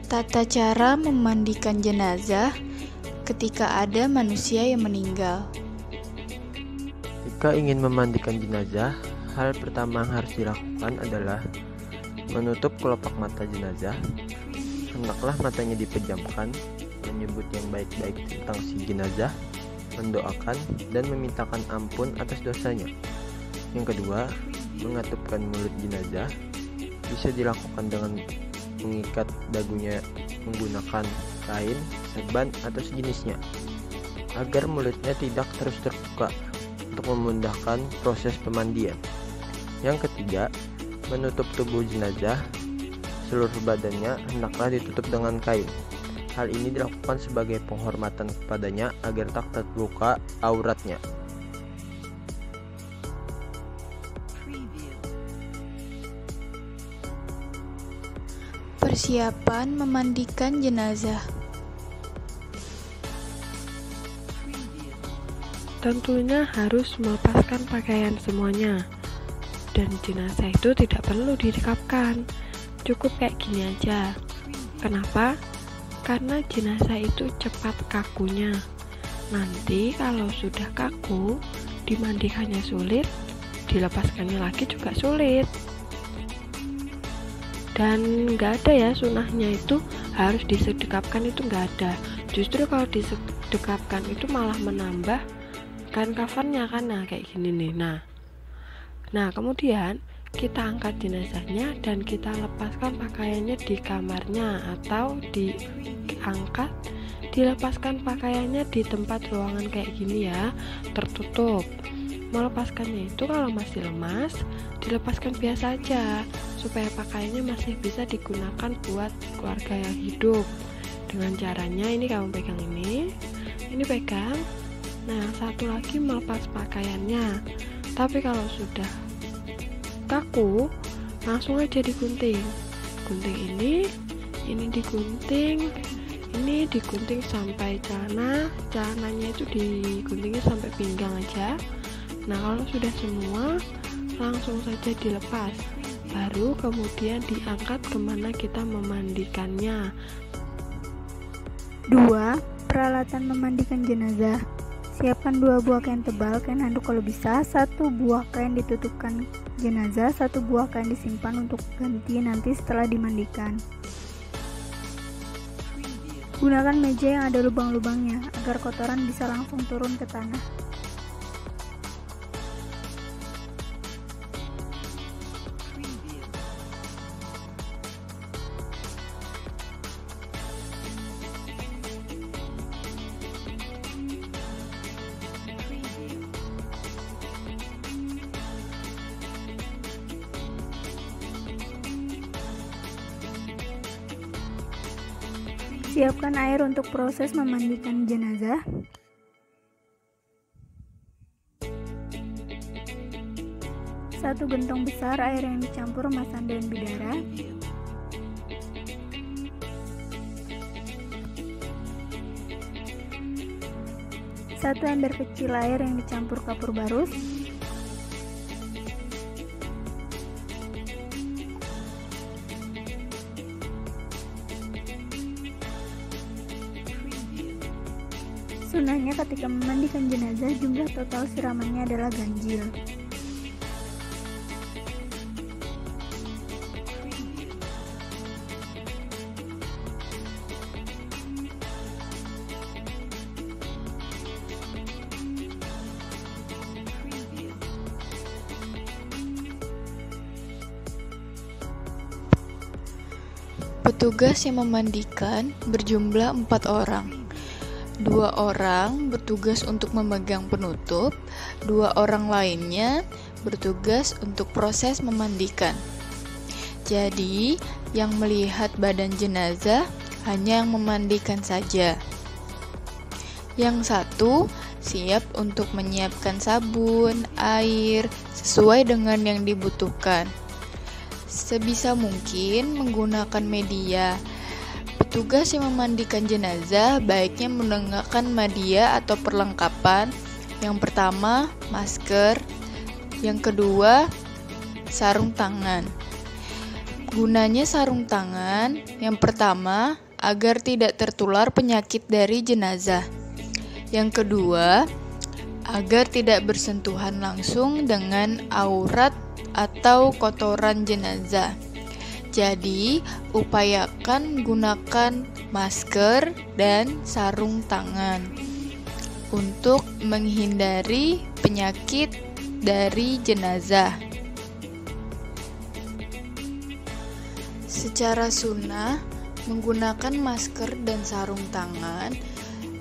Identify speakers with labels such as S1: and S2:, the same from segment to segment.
S1: Tata cara memandikan jenazah ketika ada manusia yang meninggal.
S2: Jika ingin memandikan jenazah, hal pertama yang harus dilakukan adalah menutup kelopak mata jenazah. Hendaklah matanya dipejamkan, menyebut yang baik-baik tentang si jenazah, mendoakan dan memintakan ampun atas dosanya. Yang kedua, mengatupkan mulut jenazah. Bisa dilakukan dengan mengikat dagunya menggunakan kain, serban, atau sejenisnya, agar mulutnya tidak terus terbuka untuk memudahkan proses pemandian. Yang ketiga, menutup tubuh jenazah. Seluruh badannya hendaklah ditutup dengan kain. Hal ini dilakukan sebagai penghormatan kepadanya agar tak terluka auratnya.
S1: Persiapan memandikan jenazah.
S3: Tentunya harus melepaskan pakaian semuanya. Dan jenazah itu tidak perlu direkapkan. Cukup kayak gini aja. Kenapa? Karena jenazah itu cepat kakunya. Nanti kalau sudah kaku, dimandikannya sulit, dilepaskannya lagi juga sulit. Dan nggak ada ya sunahnya itu harus disedekapkan, itu nggak ada. Justru kalau disedekapkan itu malah menambah kain kafannya kan, nah kayak gini nih. Nah kemudian kita angkat jenazahnya dan kita lepaskan pakaiannya di kamarnya, atau diangkat dilepaskan pakaiannya di tempat ruangan kayak gini ya, tertutup. Melepaskannya itu kalau masih lemas, dilepaskan biasa aja supaya pakaiannya masih bisa digunakan buat keluarga yang hidup. Dengan caranya ini kamu pegang ini pegang. Nah, satu lagi melepas pakaiannya. Tapi kalau sudah kaku, langsung aja digunting. Gunting ini digunting, ini digunting sampai celananya itu diguntingnya sampai pinggang aja. Nah, kalau sudah semua, langsung saja dilepas. Baru kemudian diangkat kemana kita memandikannya.
S4: 2. Peralatan memandikan jenazah. Siapkan 2 buah kain tebal, kain handuk kalau bisa, 1 buah kain ditutupkan jenazah, 1 buah kain disimpan untuk ganti nanti setelah dimandikan. Gunakan meja yang ada lubang-lubangnya agar kotoran bisa langsung turun ke tanah. Siapkan air untuk proses memandikan jenazah. Satu gentong besar air yang dicampur emas dan bidara. Satu ember kecil air yang dicampur kapur barus. Sunahnya ketika memandikan jenazah, jumlah total siramannya adalah ganjil.
S1: Petugas yang memandikan berjumlah 4 orang. 2 orang bertugas untuk memegang penutup, 2 orang lainnya bertugas untuk proses memandikan. Jadi, yang melihat badan jenazah hanya yang memandikan saja. Yang satu siap untuk menyiapkan sabun, air, sesuai dengan yang dibutuhkan. Sebisa mungkin menggunakan media. Petugas yang memandikan jenazah baiknya menggunakan media atau perlengkapan. Yang pertama, masker. Yang kedua, sarung tangan. Gunanya sarung tangan, yang pertama, agar tidak tertular penyakit dari jenazah. Yang kedua, agar tidak bersentuhan langsung dengan aurat atau kotoran jenazah. Jadi, upayakan gunakan masker dan sarung tangan untuk menghindari penyakit dari jenazah. Secara sunnah, menggunakan masker dan sarung tangan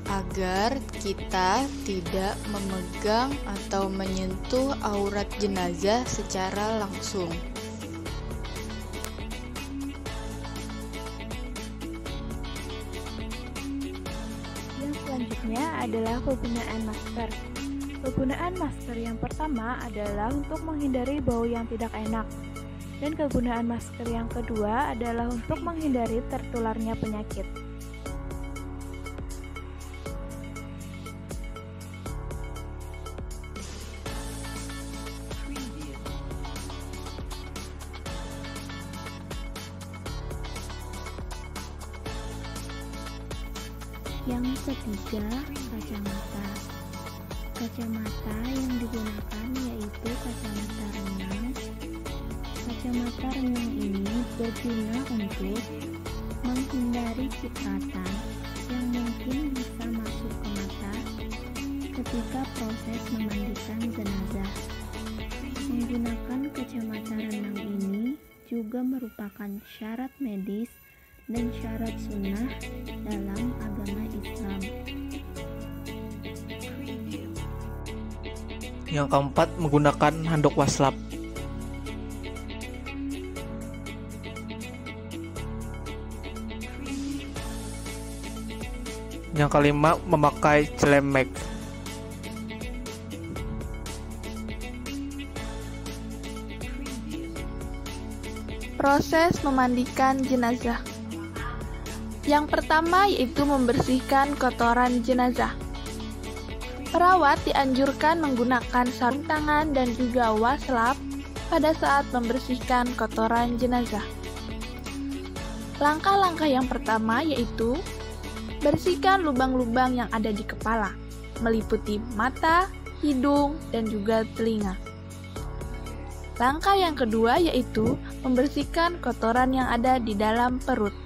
S1: agar kita tidak memegang atau menyentuh aurat jenazah secara langsung.
S4: Yang selanjutnya adalah penggunaan masker. Penggunaan masker yang pertama adalah untuk menghindari bau yang tidak enak. Dan kegunaan masker yang kedua adalah untuk menghindari tertularnya penyakit. Yang ketiga, kacamata. Kacamata yang digunakan yaitu kacamata renang. Kacamata renang ini berguna untuk menghindari cipratan yang mungkin bisa masuk ke mata ketika proses memandikan jenazah. Menggunakan kacamata renang ini juga merupakan syarat medis dan syarat sunnah dalam agama Islam.
S5: Yang keempat, menggunakan handuk waslap. Yang kelima, memakai celemek.
S6: Proses memandikan jenazah. Yang pertama yaitu membersihkan kotoran jenazah. Perawat dianjurkan menggunakan sarung tangan dan juga waslap pada saat membersihkan kotoran jenazah. Langkah-langkah yang pertama yaitu bersihkan lubang-lubang yang ada di kepala, meliputi mata, hidung, dan juga telinga. Langkah yang kedua yaitu membersihkan kotoran yang ada di dalam perut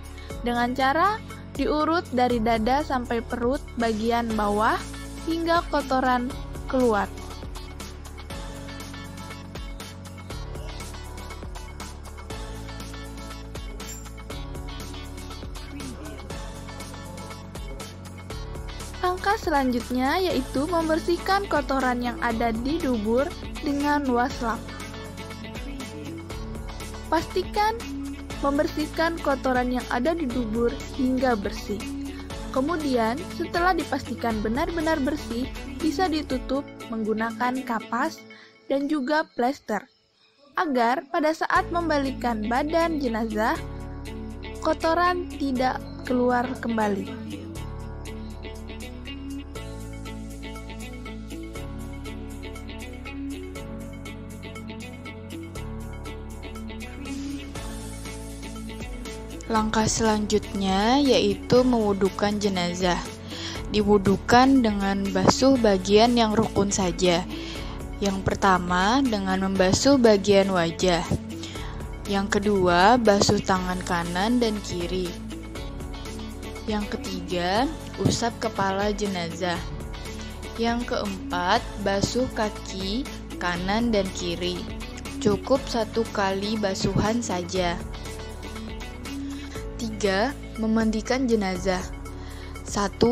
S6: dengan cara diurut dari dada sampai perut bagian bawah hingga kotoran keluar. Langkah selanjutnya yaitu membersihkan kotoran yang ada di dubur dengan waslap. Pastikan membersihkan kotoran yang ada di dubur hingga bersih. Kemudian, setelah dipastikan benar-benar bersih, bisa ditutup menggunakan kapas dan juga plester, agar pada saat membalikkan badan jenazah, kotoran tidak keluar kembali.
S1: Langkah selanjutnya yaitu mewudukan jenazah. Diwudukan dengan basuh bagian yang rukun saja. Yang pertama dengan membasuh bagian wajah. Yang kedua, basuh tangan kanan dan kiri. Yang ketiga, usap kepala jenazah. Yang keempat, basuh kaki kanan dan kiri. Cukup 1 kali basuhan saja. 3. Memandikan jenazah. 1.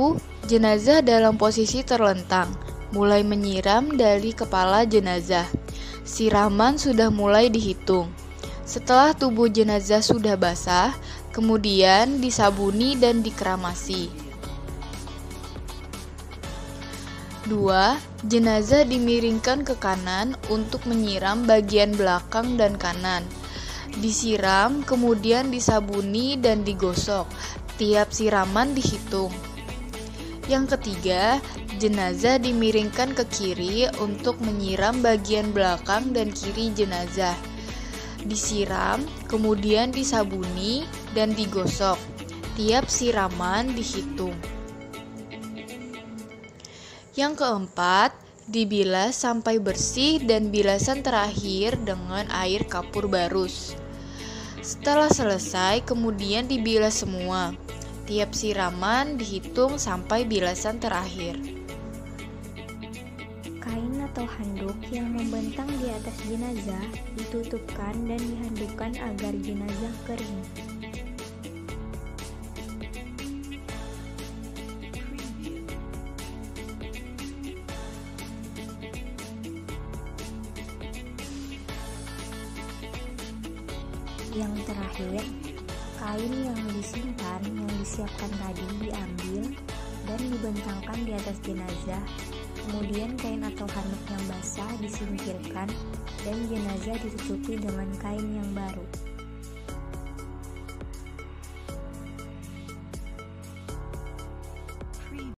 S1: Jenazah dalam posisi terlentang, mulai menyiram dari kepala jenazah. Siraman sudah mulai dihitung. Setelah tubuh jenazah sudah basah, kemudian disabuni dan dikeramasi. 2. Jenazah dimiringkan ke kanan untuk menyiram bagian belakang dan kanan. Disiram, kemudian disabuni dan digosok. Tiap siraman dihitung. Yang ketiga, jenazah dimiringkan ke kiri untuk menyiram bagian belakang dan kiri jenazah. disiram, kemudian disabuni dan digosok. Tiap siraman dihitung. Yang keempat, dibilas sampai bersih dan bilasan terakhir dengan air kapur barus. Setelah selesai, kemudian dibilas semua. Tiap siraman dihitung sampai bilasan terakhir.
S4: Kain atau handuk yang membentang di atas jenazah ditutupkan dan dihandukkan agar jenazah kering. Yang terakhir, kain yang disimpan yang disiapkan tadi diambil dan dibentangkan di atas jenazah. Kemudian kain atau handuk yang basah disingkirkan dan jenazah ditutupi dengan kain yang baru.